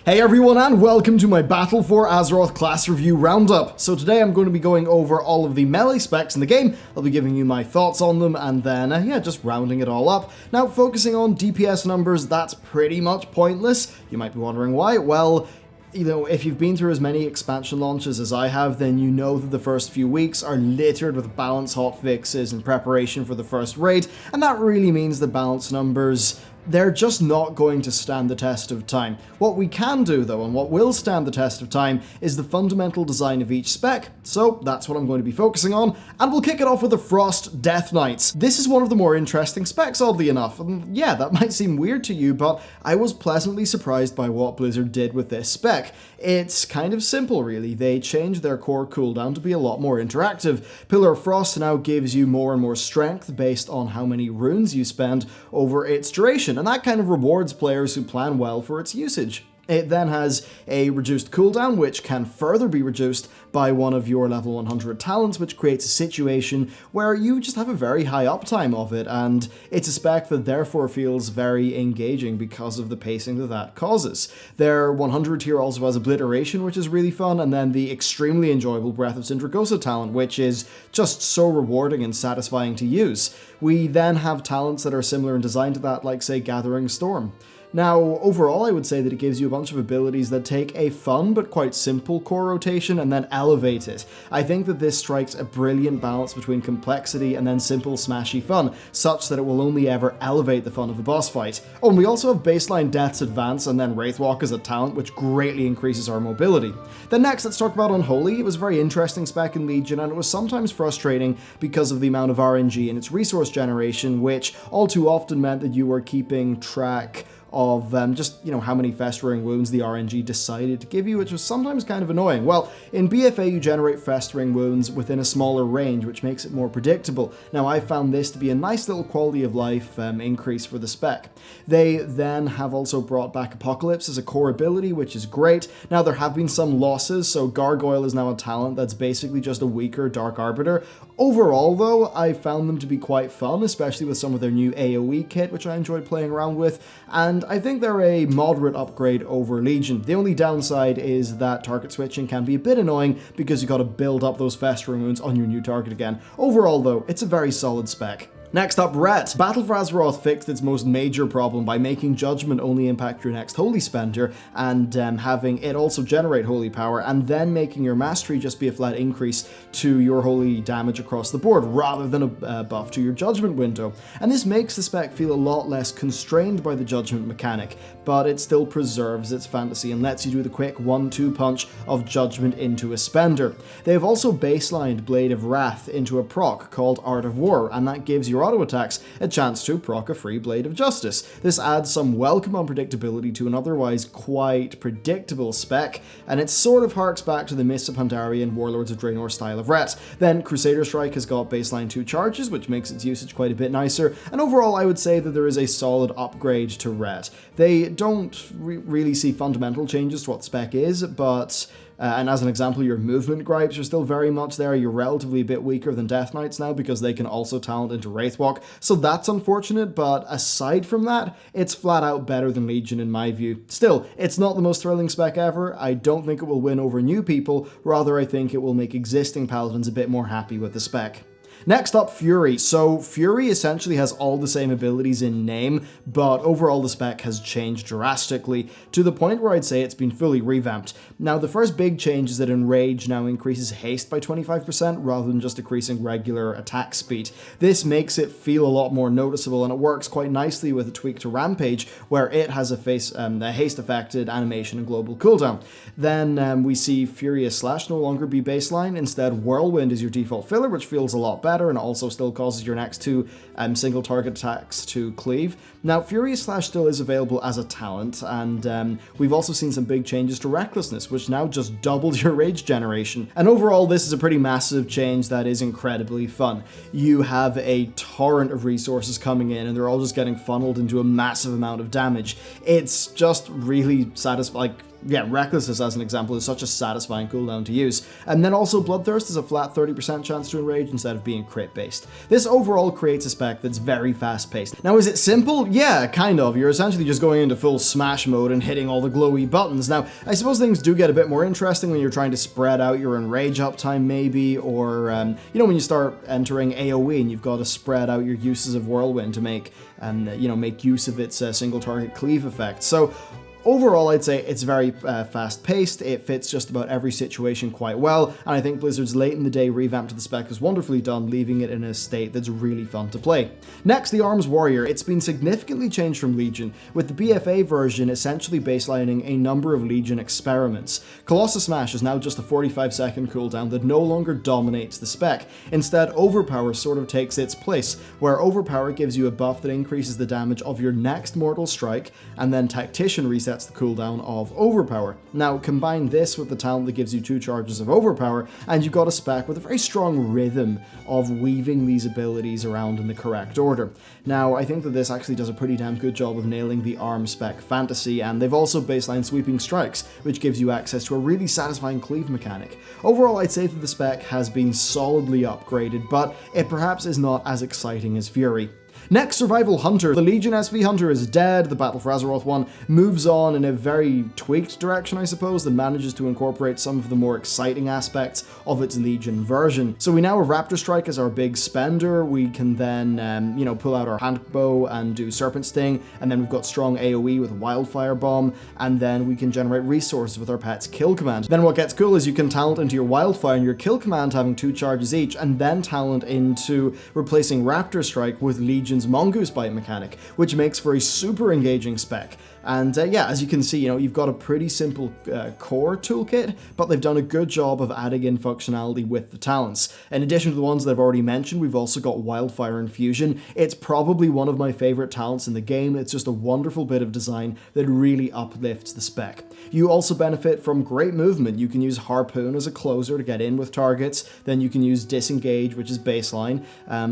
Hey everyone, and welcome to my Battle for Azeroth class review roundup. So today I'm going to be going over all of the melee specs in the game. I'll be giving you my thoughts on them and then, just rounding it all up. Now, focusing on DPS numbers, that's pretty much pointless. You might be wondering why. Well, if you've been through as many expansion launches as I have, then you know that the first few weeks are littered with balance hotfixes in preparation for the first raid, and that really means the balance numbers, they're just not going to stand the test of time. What we can do, though, and what will stand the test of time, is the fundamental design of each spec, so that's what I'm going to be focusing on, and we'll kick it off with the Frost Death Knights. This is one of the more interesting specs, oddly enough, and yeah, that might seem weird to you, but I was pleasantly surprised by what Blizzard did with this spec. It's kind of simple, really. They changed their core cooldown to be a lot more interactive. Pillar of Frost now gives you more and more strength based on how many runes you spend over its duration, and that kind of rewards players who plan well for its usage. It then has a reduced cooldown, which can further be reduced by one of your level 100 talents, which creates a situation where you just have a very high uptime of it, and it's a spec that therefore feels very engaging because of the pacing that causes. Their 100 tier also has Obliteration, which is really fun, and then the extremely enjoyable Breath of Sindragosa talent, which is just so rewarding and satisfying to use. We then have talents that are similar in design to that, like say Gathering Storm. Now, overall, I would say that it gives you a bunch of abilities that take a fun but quite simple core rotation and then elevate it. I think that this strikes a brilliant balance between complexity and then simple smashy fun, such that it will only ever elevate the fun of a boss fight. Oh, and we also have baseline Death's Advance and then Wraithwalk as a talent, which greatly increases our mobility. Then next, let's talk about Unholy. It was a very interesting spec in Legion, and it was sometimes frustrating because of the amount of RNG in its resource generation, which all too often meant that you were keeping track of how many festering wounds the RNG decided to give you, which was sometimes kind of annoying. Well, in BfA you generate festering wounds within a smaller range, which makes it more predictable. Now, I found this to be a nice little quality of life increase for the spec. They then have also brought back Apocalypse as a core ability, which is great. Now, there have been some losses, so Gargoyle is now a talent that's basically just a weaker Dark Arbiter. Overall, though, I found them to be quite fun, especially with some of their new AoE kit, which I enjoyed playing around with, and I think they're a moderate upgrade over Legion. The only downside is that target switching can be a bit annoying because you gotta build up those festering wounds on your new target again. Overall, though, it's a very solid spec. Next up, Ret. Battle for Azeroth fixed its most major problem by making Judgment only impact your next Holy Spender, and having it also generate Holy Power, and then making your Mastery just be a flat increase to your Holy damage across the board, rather than a buff to your Judgment window. And this makes the spec feel a lot less constrained by the Judgment mechanic, but it still preserves its fantasy and lets you do the quick 1-2 punch of Judgment into a Spender. They have also baselined Blade of Wrath into a proc called Art of War, and that gives your auto attacks a chance to proc a free Blade of Justice. This adds some welcome unpredictability to an otherwise quite predictable spec, and it sort of harks back to the Mists of Pandaria and Warlords of Draenor style of Ret. Then Crusader Strike has got baseline 2 charges, which makes its usage quite a bit nicer, and overall I would say that there is a solid upgrade to Ret. They don't really see fundamental changes to what the spec is, but and as an example, your movement gripes are still very much there. You're relatively a bit weaker than Death Knights now because they can also talent into Wraithwalk, so that's unfortunate, but aside from that, it's flat out better than Legion in my view. Still, it's not the most thrilling spec ever. I don't think it will win over new people, rather I think it will make existing Paladins a bit more happy with the spec. Next up, Fury. So Fury essentially has all the same abilities in name, but overall the spec has changed drastically, to the point where I'd say it's been fully revamped. Now, the first big change is that Enrage now increases haste by 25% rather than just decreasing regular attack speed. This makes it feel a lot more noticeable, and it works quite nicely with a tweak to Rampage, where it has a haste-affected animation and global cooldown. Then we see Furious Slash no longer be baseline. Instead, Whirlwind is your default filler, which feels a lot better, and also still causes your next 2 single target attacks to cleave. Now, Furious Slash still is available as a talent, and we've also seen some big changes to Recklessness, which now just doubles your rage generation. And overall, this is a pretty massive change that is incredibly fun. You have a torrent of resources coming in, and they're all just getting funneled into a massive amount of damage. It's just really satisfying. yeah, Recklessness as an example is such a satisfying cooldown to use. And then also Bloodthirst is a flat 30% chance to enrage instead of being crit based. This overall creates a spec that's very fast paced. Now, is it simple? Yeah, kind of. You're essentially just going into full smash mode and hitting all the glowy buttons. Now, I suppose things do get a bit more interesting when you're trying to spread out your enrage uptime maybe, or, you know, when you start entering AoE and you've got to spread out your uses of Whirlwind to make, you know, make use of its single target cleave effect. So overall, I'd say it's very fast-paced, it fits just about every situation quite well, and I think Blizzard's late-in-the-day revamp to the spec is wonderfully done, leaving it in a state that's really fun to play. Next, the Arms Warrior. It's been significantly changed from Legion, with the BfA version essentially baselining a number of Legion experiments. Colossus Smash is now just a 45-second cooldown that no longer dominates the spec. Instead, Overpower sort of takes its place, where Overpower gives you a buff that increases the damage of your next mortal strike, and then Tactician resets the cooldown of Overpower. Now, combine this with the talent that gives you 2 charges of Overpower, and you've got a spec with a very strong rhythm of weaving these abilities around in the correct order. Now, I think that this actually does a pretty damn good job of nailing the ARM spec fantasy, and they've also baseline Sweeping Strikes, which gives you access to a really satisfying cleave mechanic. Overall, I'd say that the spec has been solidly upgraded, but it perhaps is not as exciting as Fury. Next, Survival Hunter. The Legion SV Hunter is dead, the Battle for Azeroth one moves on in a very tweaked direction, I suppose, that manages to incorporate some of the more exciting aspects of its Legion version. So we now have Raptor Strike as our big spender, we can then, you know, pull out our handbow and do Serpent Sting, and then we've got strong AoE with Wildfire Bomb, and then we can generate resources with our pet's Kill Command. Then what gets cool is you can talent into your Wildfire and your Kill Command having 2 charges each, and then talent into replacing Raptor Strike with Legion Mongoose Bite mechanic, which makes for a super engaging spec. And yeah, as you can see, you know, you've got a pretty simple core toolkit, but they've done a good job of adding in functionality with the talents. In addition to the ones that I've already mentioned, we've also got Wildfire Infusion. It's probably one of my favorite talents in the game. It's just a wonderful bit of design that really uplifts the spec. You also benefit from great movement. You can use Harpoon as a closer to get in with targets, then you can use Disengage, which is baseline,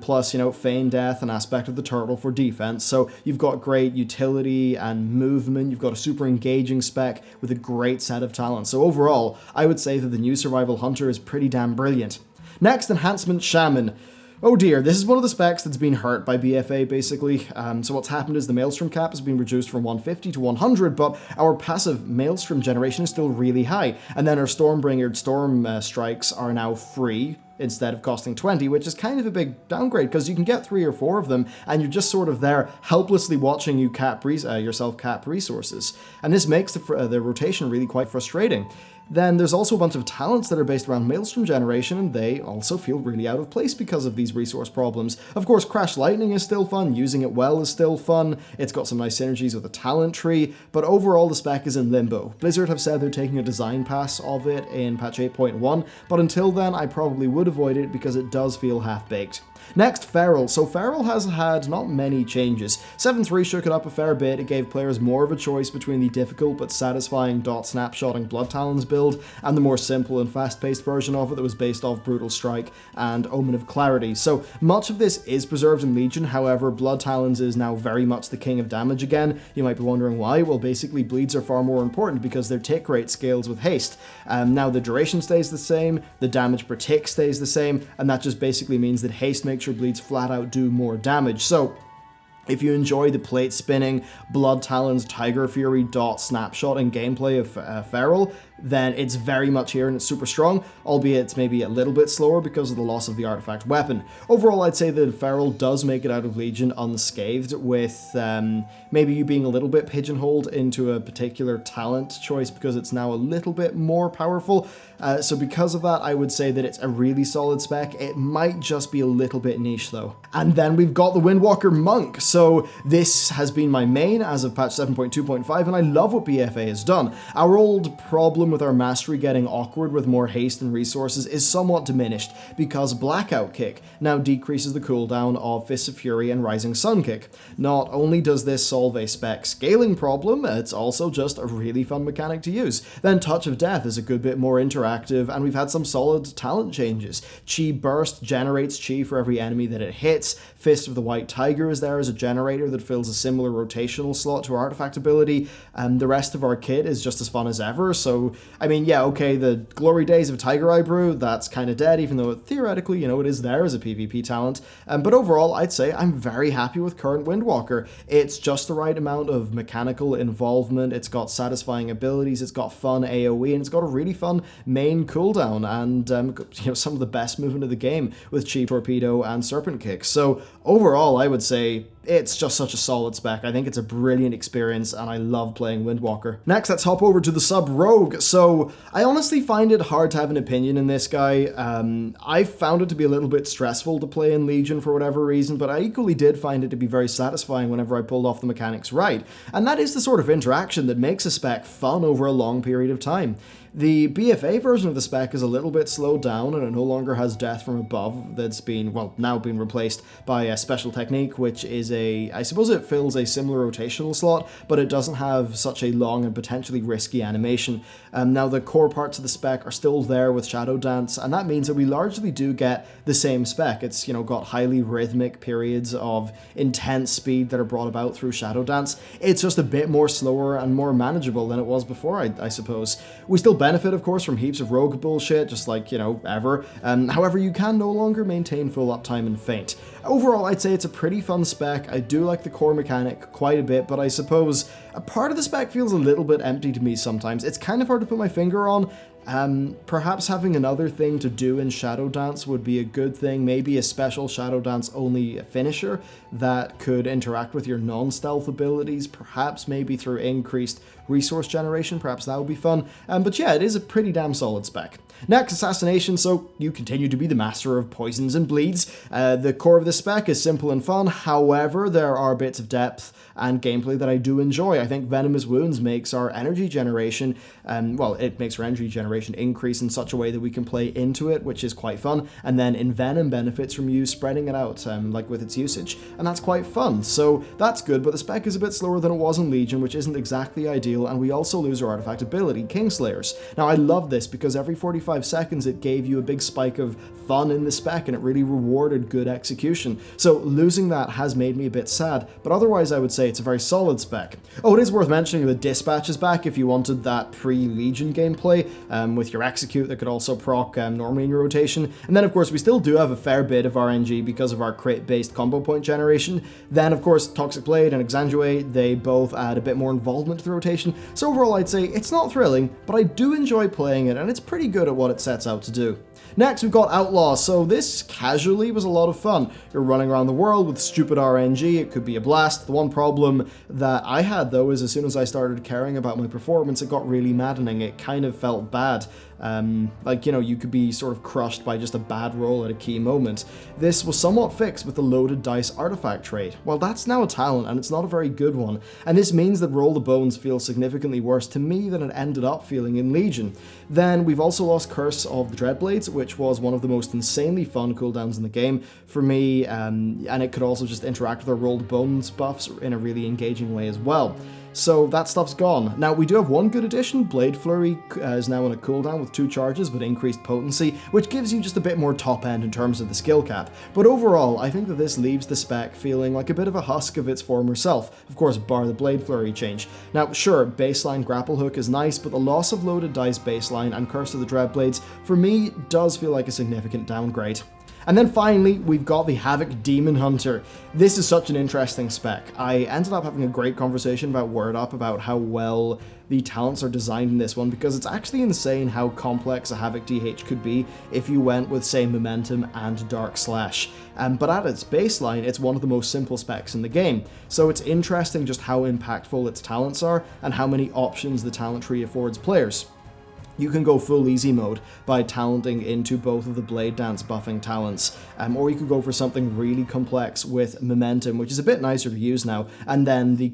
plus, you know, Feign Death and Aspect of the Turtle for defense. So you've got great utility and movement. You've got a super engaging spec with a great set of talents. So overall, I would say that the new Survival Hunter is pretty damn brilliant. Next, Enhancement Shamon. Oh dear, this is one of the specs that's been hurt by BfA, basically. So what's happened is the Maelstrom cap has been reduced from 150 to 100, but our passive Maelstrom generation is still really high. And then our Stormbringer Storm strikes are now free instead of costing 20, which is kind of a big downgrade, because you can get 3 or 4 of them, and you're just sort of there helplessly watching you yourself cap resources. And this makes the rotation really quite frustrating. Then there's also a bunch of talents that are based around Maelstrom generation, and they also feel really out of place because of these resource problems. Of course, Crash Lightning is still fun, using it well is still fun, it's got some nice synergies with the talent tree, but overall the spec is in limbo. Blizzard have said they're taking a design pass of it in patch 8.1, but until then I probably would avoid it because it does feel half-baked. Next, Feral. So Feral has had not many changes. 7.3 shook it up a fair bit. It gave players more of a choice between the difficult but satisfying snapshotting Blood Talons build and the more simple and fast-paced version of it that was based off Brutal Strike and Omen of Clarity. So much of this is preserved in Legion, however, Blood Talons is now very much the king of damage again. You might be wondering why. Well, basically bleeds are far more important because their tick rate scales with haste. Now the duration stays the same, the damage per tick stays the same, and that just basically means that haste makes your bleeds flat out do more damage. So if you enjoy the plate spinning, Blood Talons, Tiger Fury, snapshot and gameplay of Feral, then it's very much here and it's super strong, albeit it's maybe a little bit slower because of the loss of the artifact weapon. Overall, I'd say that Feral does make it out of Legion unscathed, with maybe you being a little bit pigeonholed into a particular talent choice because it's now a little bit more powerful. So because of that, I would say that it's a really solid spec. It might just be a little bit niche though. And then we've got the Windwalker Monk. So this has been my main as of patch 7.2.5, and I love what BfA has done. Our old problem problem with our mastery getting awkward with more haste and resources is somewhat diminished, because Blackout Kick now decreases the cooldown of Fists of Fury and Rising Sun Kick. Not only does this solve a spec scaling problem, it's also just a really fun mechanic to use. Then Touch of Death is a good bit more interactive, and we've had some solid talent changes. Chi Burst generates chi for every enemy that it hits. Fist of the White Tiger is there as a generator that fills a similar rotational slot to our artifact ability, and the rest of our kit is just as fun as ever. So, I mean, yeah, okay, the glory days of Tiger Eye Brew, that's kind of dead, even though theoretically, you know, it is there as a PvP talent. But overall, I'd say I'm very happy with current Windwalker. It's just the right amount of mechanical involvement, it's got satisfying abilities, it's got fun AoE, and it's got a really fun main cooldown, and you know, some of the best movement of the game with Chi Torpedo and Serpent Kick. So overall, I would say it's just such a solid spec. I think it's a brilliant experience, and I love playing Windwalker. Next, let's hop over to the sub-rogue. So, I honestly find it hard to have an opinion in this guy. I found it to be a little bit stressful to play in Legion for whatever reason, but I equally did find it to be very satisfying whenever I pulled off the mechanics right. And that is the sort of interaction that makes a spec fun over a long period of time. The BfA version of the spec is a little bit slowed down, and it no longer has Death from Above that's been, well, now been replaced by a special technique, which is I suppose it fills a similar rotational slot, but it doesn't have such a long and potentially risky animation. Now the core parts of the spec are still there with Shadow Dance, and that means that we largely do get the same spec. It's, you know, got highly rhythmic periods of intense speed that are brought about through Shadow Dance. It's just a bit more slower and more manageable than it was before, I suppose. We still benefit, of course, from heaps of rogue bullshit, just like, you know, ever. However, you can no longer maintain full uptime and feint. Overall, I'd say it's a pretty fun spec. I do like the core mechanic quite a bit, but I suppose a part of the spec feels a little bit empty to me sometimes. It's kind of hard to put my finger on. Perhaps having another thing to do in Shadow Dance would be a good thing, maybe a special Shadow Dance only finisher that could interact with your non-stealth abilities, perhaps maybe through increased resource generation, perhaps that would be fun. But yeah, it is a pretty damn solid spec. Next, Assassination, so you continue to be the master of poisons and bleeds. The core of this spec is simple and fun, however, there are bits of depth and gameplay that I do enjoy. I think Venomous Wounds makes our energy generation, it makes our energy generation increase in such a way that we can play into it, which is quite fun, and then Envenom benefits from you spreading it out, like with its usage, and that's quite fun, so that's good, but the spec is a bit slower than it was in Legion, which isn't exactly ideal, and we also lose our artifact ability, Kingslayers. Now, I love this because every 45 seconds it gave you a big spike of fun in the spec, and it really rewarded good execution, so losing that has made me a bit sad, but otherwise I would say it's a very solid spec. Oh, it is worth mentioning the Dispatch is back if you wanted that pre-Legion gameplay, with your Execute that could also proc normally in your rotation, and then of course we still do have a fair bit of RNG because of our crit-based combo point generation. Then of course Toxic Blade and Exanguate, they both add a bit more involvement to the rotation, so overall I'd say it's not thrilling, but I do enjoy playing it, and it's pretty good at what it sets out to do. Next, we've got Outlaw, so this casually was a lot of fun. You're running around the world with stupid RNG, it could be a blast. The one problem that I had, though, is as soon as I started caring about my performance, it got really maddening. It kind of felt bad. Like, you know, you could be sort of crushed by just a bad roll at a key moment. This was somewhat fixed with the loaded dice artifact trait. Well, that's now a talent, and it's not a very good one, and this means that Roll the Bones feels significantly worse to me than it ended up feeling in Legion. Then we've also lost Curse of the Dreadblades, which was one of the most insanely fun cooldowns in the game for me, and it could also just interact with our Roll the Bones buffs in a really engaging way as well. So that stuff's gone. Now, we do have one good addition. Blade Flurry is now on a cooldown with 2 charges but increased potency, which gives you just a bit more top end in terms of the skill cap. But overall, I think that this leaves the spec feeling like a bit of a husk of its former self, of course bar the Blade Flurry change. Now, sure, baseline Grapple Hook is nice, but the loss of loaded dice baseline and Curse of the Dreadblades, for me, does feel like a significant downgrade. And then finally, we've got the Havoc Demon Hunter. This is such an interesting spec. I ended up having a great conversation about Word Up about how well the talents are designed in this one, because it's actually insane how complex a Havoc DH could be if you went with, say, Momentum and Dark Slash. But at its baseline, it's one of the most simple specs in the game. So it's interesting just how impactful its talents are and how many options the talent tree affords players. You can go full easy mode by talenting into both of the Blade Dance buffing talents, or you could go for something really complex with Momentum, which is a bit nicer to use now, and then the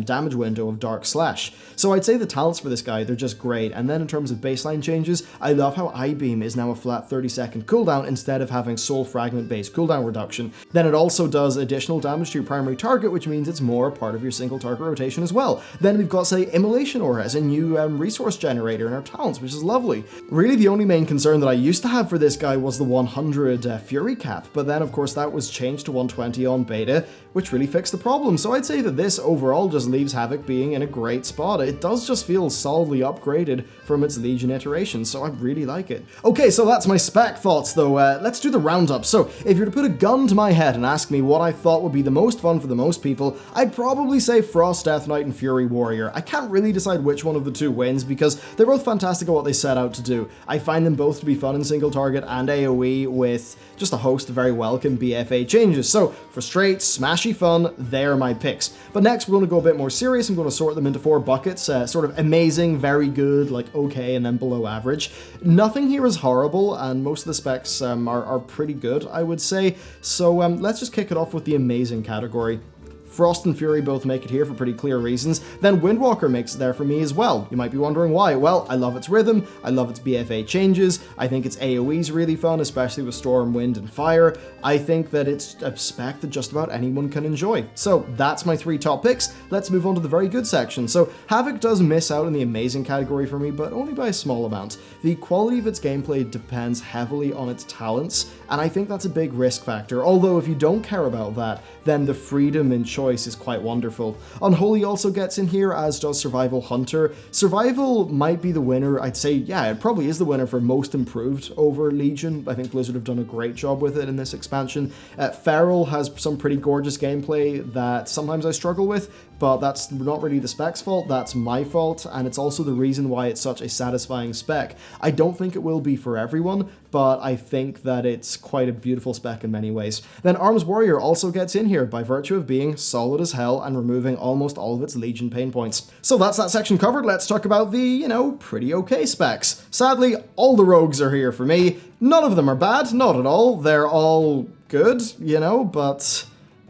damage window of Dark Slash. So I'd say the talents for this guy, they're just great, and then in terms of baseline changes, I love how I-Beam is now a flat 30-second cooldown instead of having Soul Fragment-based cooldown reduction. Then it also does additional damage to your primary target, which means it's more a part of your single target rotation as well. Then we've got, say, Immolation Aura as a new resource generator in our talents, which is lovely. Really, the only main concern that I used to have for this guy was the 100 Fury cap, but then of course that was changed to 120 on beta, which really fixed the problem. So I'd say that this overall just leaves Havoc being in a great spot. It does just feel solidly upgraded from its Legion iteration, so I really like it. Okay, so that's my spec thoughts though. Let's do the roundup. So if you were to put a gun to my head and ask me what I thought would be the most fun for the most people, I'd probably say Frost Death Knight and Fury Warrior. I can't really decide which one of the two wins because they're both fantastic at what they set out to do. I find them both to be fun in single target and AoE with just a host of very welcome BfA changes. So for straight, smashy fun, they're my picks. But next we're going to go a bit more serious. I'm going to sort them into 4 buckets, sort of amazing, very good, like okay, and then below average. Nothing here is horrible, and most of the specs are pretty good, I would say. So let's just kick it off with the amazing category. Frost and Fury both make it here for pretty clear reasons. Then Windwalker makes it there for me as well. You might be wondering why. Well, I love its rhythm, I love its BfA changes, I think its AoE is really fun, especially with Storm, Wind, and Fire. I think that it's a spec that just about anyone can enjoy. So that's my 3 top picks. Let's move on to the very good section. So Havoc does miss out in the amazing category for me, but only by a small amount. The quality of its gameplay depends heavily on its talents, and I think that's a big risk factor. Although if you don't care about that, then the freedom in choice is quite wonderful. Unholy also gets in here, as does Survival Hunter. Survival might be the winner. I'd say, yeah, it probably is the winner for most improved over Legion. I think Blizzard have done a great job with it in this expansion. Feral has some pretty gorgeous gameplay that sometimes I struggle with, but that's not really the spec's fault, that's my fault, and it's also the reason why it's such a satisfying spec. I don't think it will be for everyone, but I think that it's quite a beautiful spec in many ways. Then Arms Warrior also gets in here by virtue of being solid as hell and removing almost all of its Legion pain points. So that's that section covered. Let's talk about the, pretty okay specs. Sadly, all the rogues are here for me. None of them are bad, not at all. They're all good, but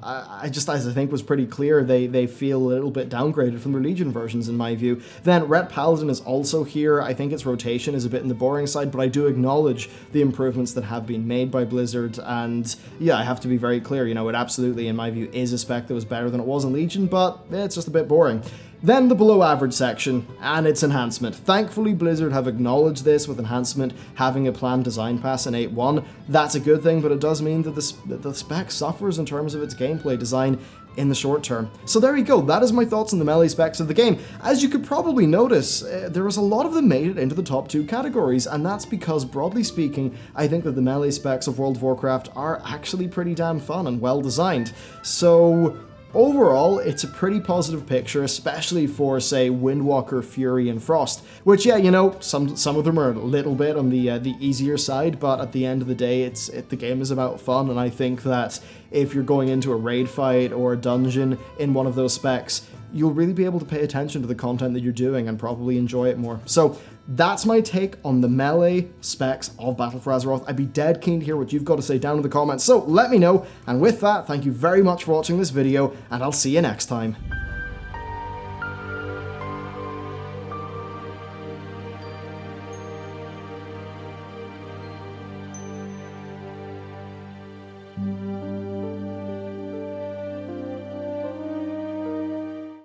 as I think was pretty clear, they feel a little bit downgraded from the Legion versions in my view. Then Ret Paladin is also here. I think its rotation is a bit in the boring side, but I do acknowledge the improvements that have been made by Blizzard, and yeah, I have to be very clear, it absolutely, in my view, is a spec that was better than it was in Legion, but it's just a bit boring. Then the below average section, and its enhancement. Thankfully, Blizzard have acknowledged this with enhancement having a planned design pass in 8.1. That's a good thing, but it does mean that the spec suffers in terms of its gameplay design in the short term. So there you go, that is my thoughts on the melee specs of the game. As you could probably notice, there is a lot of them made it into the top 2 categories, and that's because, broadly speaking, I think that the melee specs of World of Warcraft are actually pretty damn fun and well designed. So overall, it's a pretty positive picture, especially for, say, Windwalker, Fury, and Frost, which, yeah, some of them are a little bit on the easier side, but at the end of the day, the game is about fun, and I think that if you're going into a raid fight or a dungeon in one of those specs, you'll really be able to pay attention to the content that you're doing and probably enjoy it more. So that's my take on the melee specs of Battle for Azeroth. I'd be dead keen to hear what you've got to say down in the comments, so let me know. And with that, thank you very much for watching this video, and I'll see you next time.